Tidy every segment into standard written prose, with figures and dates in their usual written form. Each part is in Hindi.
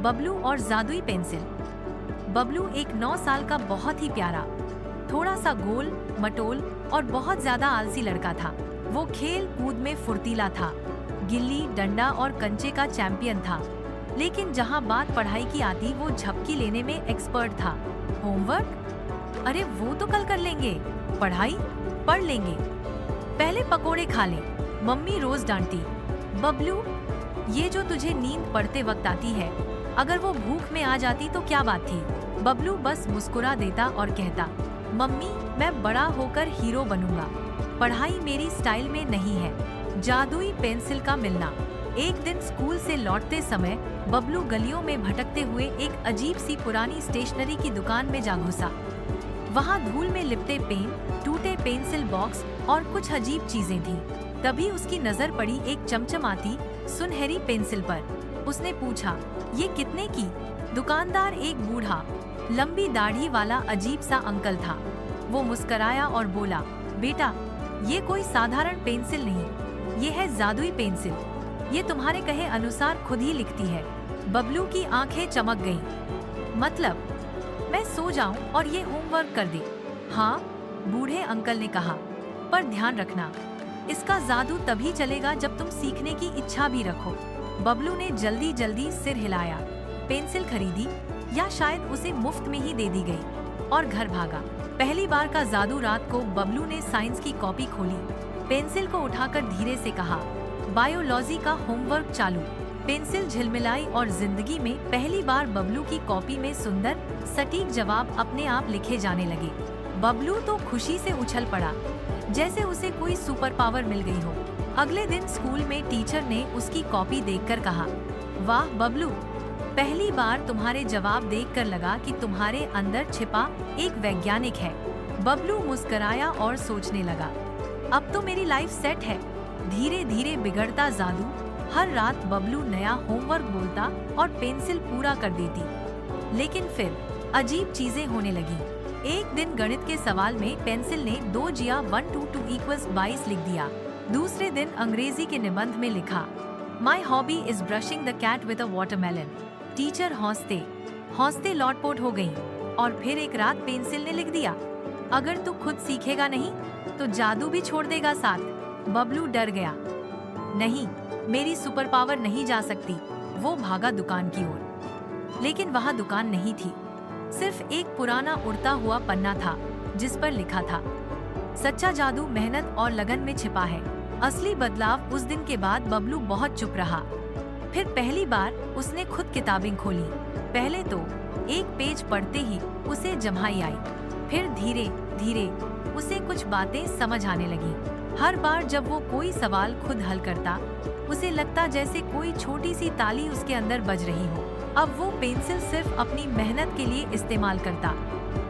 बबलू और जादुई पेंसिल। बबलू एक 9 साल का बहुत ही प्यारा, थोड़ा सा गोल मटोल और बहुत ज्यादा आलसी लड़का था। वो खेल कूद में फुर्तीला था, गिल्ली डंडा और कंचे का चैंपियन था। लेकिन जहाँ बात पढ़ाई की आती वो झपकी लेने में एक्सपर्ट था। होमवर्क? अरे वो तो कल कर लेंगे। पढ़ाई? पढ़ लेंगे। पहले पकोड़े खा ले, मम्मी रोज डांटती। बबलू, ये जो तुझे नींद पड़ते वक्त आती है, अगर वो भूख में आ जाती तो क्या बात थी। बबलू बस मुस्कुरा देता और कहता, मम्मी मैं बड़ा होकर हीरो बनूंगा, पढ़ाई मेरी स्टाइल में नहीं है। जादुई पेंसिल का मिलना। एक दिन स्कूल से लौटते समय बबलू गलियों में भटकते हुए एक अजीब सी पुरानी स्टेशनरी की दुकान में जा घुसा। वहाँ धूल में लिपटे पेन, टूटे पेंसिल बॉक्स और कुछ अजीब चीजें थीं। तभी उसकी नजर पड़ी एक चमचमाती सुनहरी पेंसिल पर। उसने पूछा, ये कितने की? दुकानदार एक बूढ़ा, लंबी दाढ़ी वाला अजीब सा अंकल था। वो मुस्कराया और बोला, बेटा ये कोई साधारण पेंसिल नहीं, ये है जादुई पेंसिल। ये तुम्हारे कहे अनुसार खुद ही लिखती है। बबलू की आंखें चमक गईं। मतलब मैं सो जाऊं और ये होमवर्क कर दे? हाँ, बूढ़े अंकल ने कहा, पर ध्यान रखना, इसका जादू तभी चलेगा जब तुम सीखने की इच्छा भी रखो। बबलू ने जल्दी जल्दी सिर हिलाया। पेंसिल खरीदी या शायद उसे मुफ्त में ही दे दी गई और घर भागा। पहली बार का जादू रात को बबलू ने साइंस की कॉपी खोली, पेंसिल को उठाकर धीरे से कहा, बायोलॉजी का होमवर्क चालू। पेंसिल झिलमिलाई और जिंदगी में पहली बार बबलू की कॉपी में सुंदर सटीक जवाब अपने आप लिखे जाने लगे। बबलू तो खुशी से उछल पड़ा, जैसे उसे कोई सुपर पावर मिल गई हो। अगले दिन स्कूल में टीचर ने उसकी कॉपी देखकर कहा, वाह बबलू, पहली बार तुम्हारे जवाब देखकर लगा कि तुम्हारे अंदर छिपा एक वैज्ञानिक है। बबलू मुस्कुराया और सोचने लगा, अब तो मेरी लाइफ सेट है। धीरे धीरे बिगड़ता जादू। हर रात बबलू नया होमवर्क बोलता और पेंसिल पूरा कर देती। लेकिन फिर अजीब चीजें होने लगी। एक दिन गणित के सवाल में पेंसिल ने 2 जिया 1 2 2 = 22 लिख दिया। दूसरे दिन अंग्रेजी के निबंध में लिखा, my hobby is brushing the cat with a watermelon. Teacher हौसते हौसते लौटपोट हो गई। और फिर एक रात पेंसिल ने लिख दिया, अगर तू खुद सीखेगा नहीं तो जादू भी छोड़ देगा साथ। बबलू डर गया, नहीं, मेरी सुपर पावर नहीं जा सकती। वो भागा दुकान की ओर, लेकिन वहाँ दुकान नहीं थी। सिर्फ एक पुराना उड़ता हुआ पन्ना था जिस पर लिखा था, सच्चा जादू मेहनत और लगन में छिपा है। असली बदलाव। उस दिन के बाद बबलू बहुत चुप रहा। फिर पहली बार उसने खुद किताबें खोली। पहले तो एक पेज पढ़ते ही उसे जम्हाई आई, फिर धीरे धीरे उसे कुछ बातें समझ आने लगी। हर बार जब वो कोई सवाल खुद हल करता, उसे लगता जैसे कोई छोटी सी ताली उसके अंदर बज रही हो। अब वो पेंसिल सिर्फ अपनी मेहनत के लिए इस्तेमाल करता।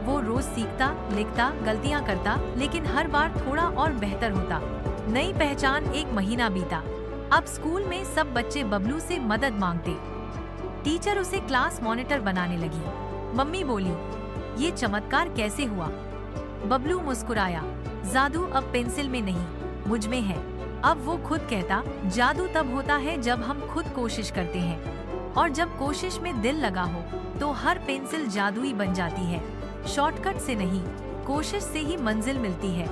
वो रोज सीखता, लिखता, गलतियाँ करता, लेकिन हर बार थोड़ा और बेहतर होता। नई पहचान। एक महीना बीता। अब स्कूल में सब बच्चे बबलू से मदद मांगते। टीचर उसे क्लास मॉनिटर बनाने लगी। मम्मी बोली, ये चमत्कार कैसे हुआ? बबलू मुस्कुराया, जादू अब पेंसिल में नहीं, मुझ में है। अब वो खुद कहता, जादू तब होता है जब हम खुद कोशिश करते हैं, और जब कोशिश में दिल लगा हो तो हर पेंसिल जादुई बन जाती है। शॉर्टकट से नहीं, कोशिश से ही मंजिल मिलती है।